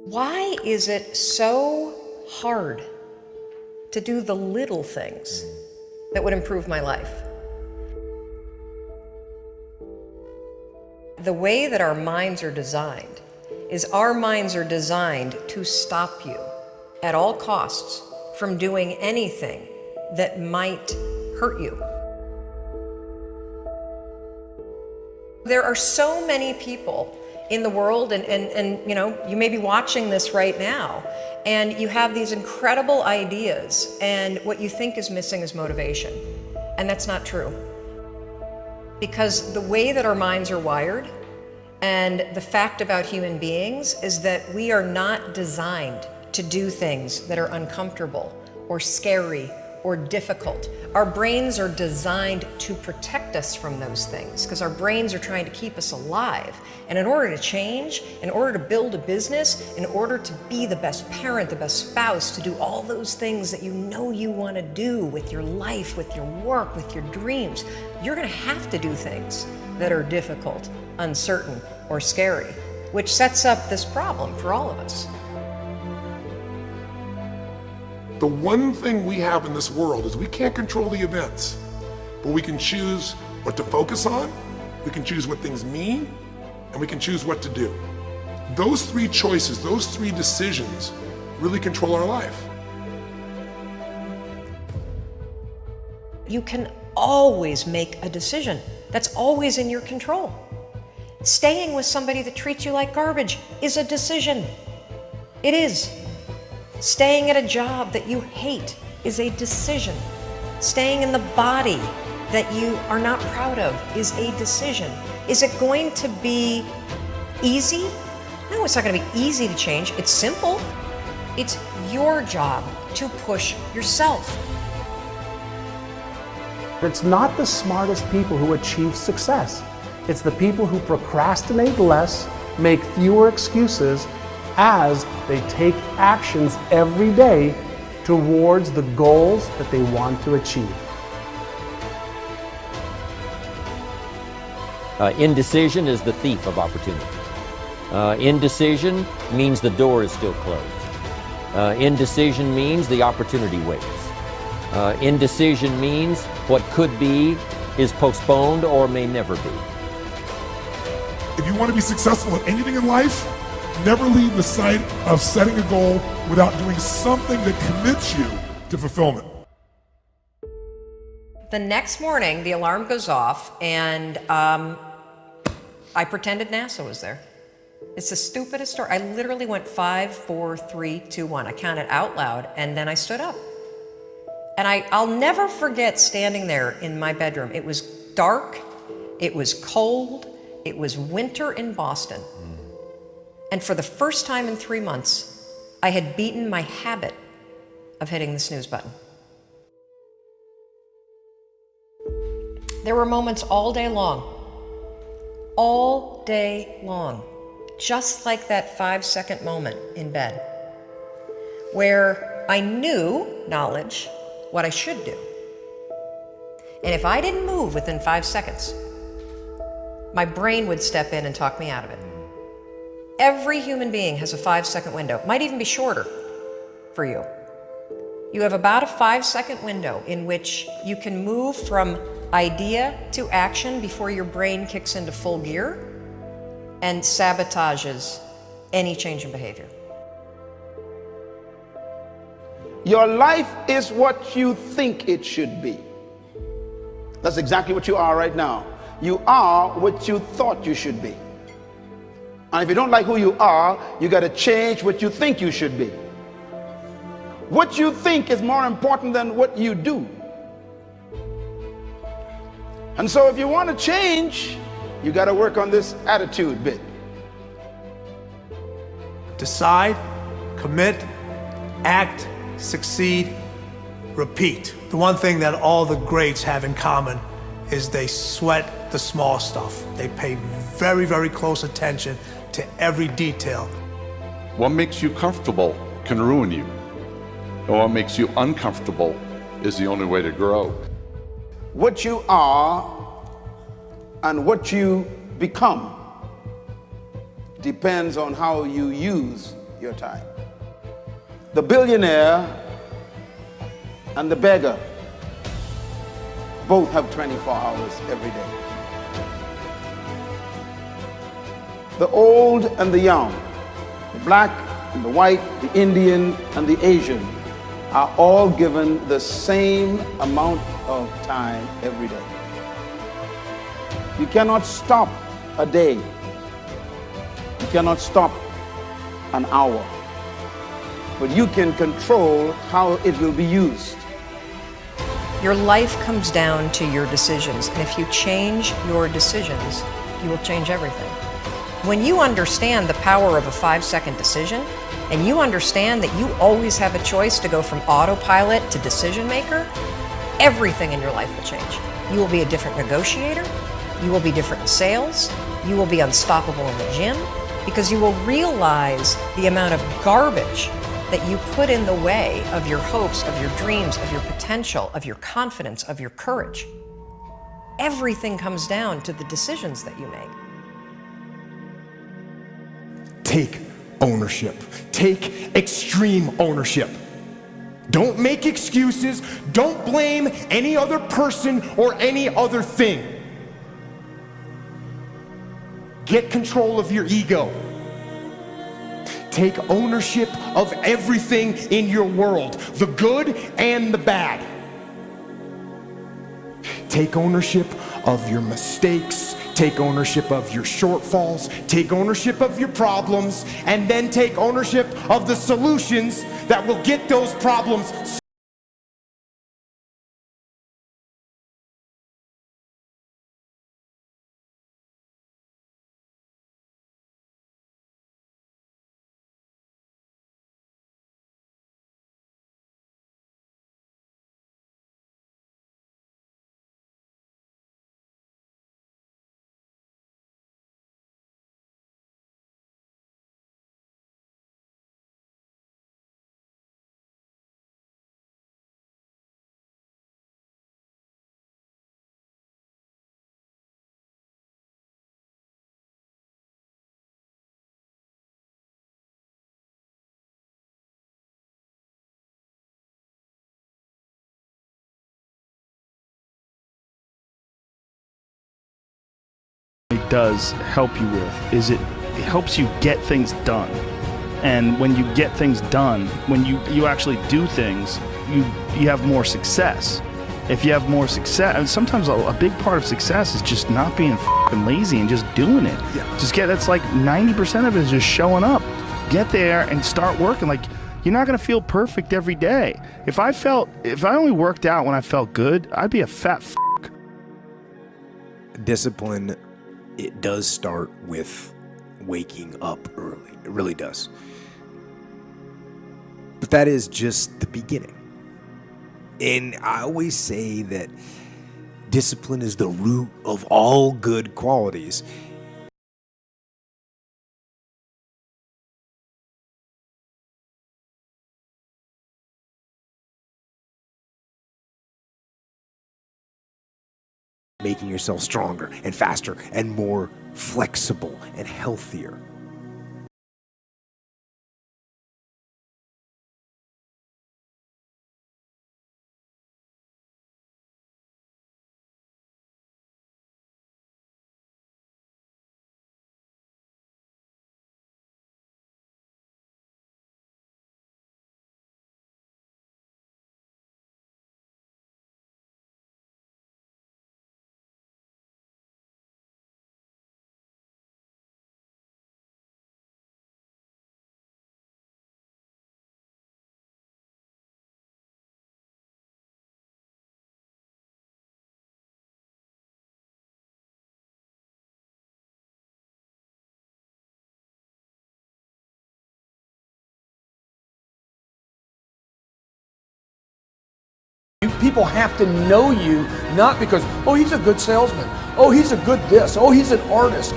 Why is it so hard to do the little things that would improve my life? The way that our minds are designed is our minds are designed to stop you at all costs from doing anything that might hurt you. There are so many people in the world, and you know, you may be watching this right now, and you have these incredible ideas, and what you think is missing is motivation. And that's not true. Because the way that our minds are wired, and the fact about human beings, is that we are not designed to do things that are uncomfortable or scary or difficult. Our brains are designed to protect us from those things because our brains are trying to keep us alive. And in order to change, in order to build a business, in order to be the best parent, the best spouse, to do all those things that you know you want to do with your life, with your work, with your dreams, you're going to have to do things that are difficult, uncertain, or scary, which sets up this problem for all of us. The one thing we have in this world is we can't control the events, but we can choose what to focus on, we can choose what things mean, and we can choose what to do. Those three choices, those three decisions really control our life. You can always make a decision. That's always in your control. Staying with somebody that treats you like garbage is a decision. It is. Staying at a job that you hate is a decision. Staying in the body that you are not proud of is a decision. Is it going to be easy? No, it's not going to be easy to change. It's simple. It's your job to push yourself. It's not the smartest people who achieve success. It's the people who procrastinate less, make fewer excuses, as they take actions every day towards the goals that they want to achieve. Indecision is the thief of opportunity. Indecision means the door is still closed. Indecision means the opportunity waits. Indecision means what could be is postponed or may never be. If you want to be successful in anything in life, never leave the sight of setting a goal without doing something that commits you to fulfillment. The next morning, the alarm goes off, and I pretended NASA was there. It's the stupidest story. I literally went 5, 4, 3, 2, 1. I counted out loud, and then I stood up. And I'll never forget standing there in my bedroom. It was dark, it was cold, it was winter in Boston. And for the first time in 3 months, I had beaten my habit of hitting the snooze button. There were moments all day long, just like that 5-second moment in bed, where I knew, knowledge, what I should do. And if I didn't move within 5 seconds, my brain would step in and talk me out of it. Every human being has a 5-second window. It might even be shorter for you. You have about a 5-second window in which you can move from idea to action before your brain kicks into full gear and sabotages any change in behavior. Your life is what you think it should be. That's exactly what you are right now. You are what you thought you should be. And if you don't like who you are, you got to change what you think you should be. What you think is more important than what you do. And so if you want to change, you got to work on this attitude bit. Decide, commit, act, succeed, repeat. The one thing that all the greats have in common is they sweat the small stuff. They pay very, very close attention to every detail. What makes you comfortable can ruin you. And what makes you uncomfortable is the only way to grow. What you are and what you become depends on how you use your time. The billionaire and the beggar both have 24 hours every day. The old and the young, the black and the white, the Indian and the Asian are all given the same amount of time every day. You cannot stop a day. You cannot stop an hour. But you can control how it will be used. Your life comes down to your decisions, and if you change your decisions, you will change everything. When you understand the power of a 5-second decision, and you understand that you always have a choice to go from autopilot to decision maker, everything in your life will change. You will be a different negotiator, you will be different in sales, you will be unstoppable in the gym, because you will realize the amount of garbage that you put in the way of your hopes, of your dreams, of your potential, of your confidence, of your courage. Everything comes down to the decisions that you make. Take ownership. Take extreme ownership. Don't make excuses. Don't blame any other person or any other thing. Get control of your ego. Take ownership of everything in your world, the good and the bad. Take ownership of your mistakes. Take ownership of your shortfalls. Take ownership of your problems. And then take ownership of the solutions that will get those problems. Does help you with is it helps you get things done. And when you get things done, when you actually do things, you have more success. If you have more success, and sometimes a big part of success is just not being f***ing lazy and just doing it. Yeah. That's like 90% of it is just showing up. Get there and start working. Like, you're not gonna feel perfect every day. If I only worked out when I felt good, I'd be a fat f***. Discipline, it does start with waking up early. It really does. But that is just the beginning. And I always say that discipline is the root of all good qualities. Making yourself stronger and faster and more flexible and healthier. People have to know you, not because, oh, he's a good salesman, oh, he's a good this, oh, he's an artist.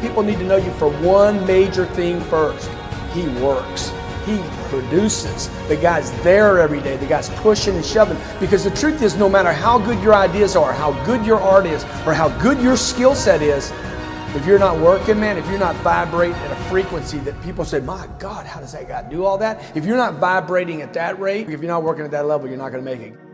People need to know you for one major thing first. He works. He produces. The guy's there every day. The guy's pushing and shoving. Because the truth is, no matter how good your ideas are, how good your art is, or how good your skill set is, If you're not working, man, if you're not vibrating at a frequency that people say, my God, how does that guy do all that? If you're not vibrating at that rate, if you're not working at that level, you're not going to make it.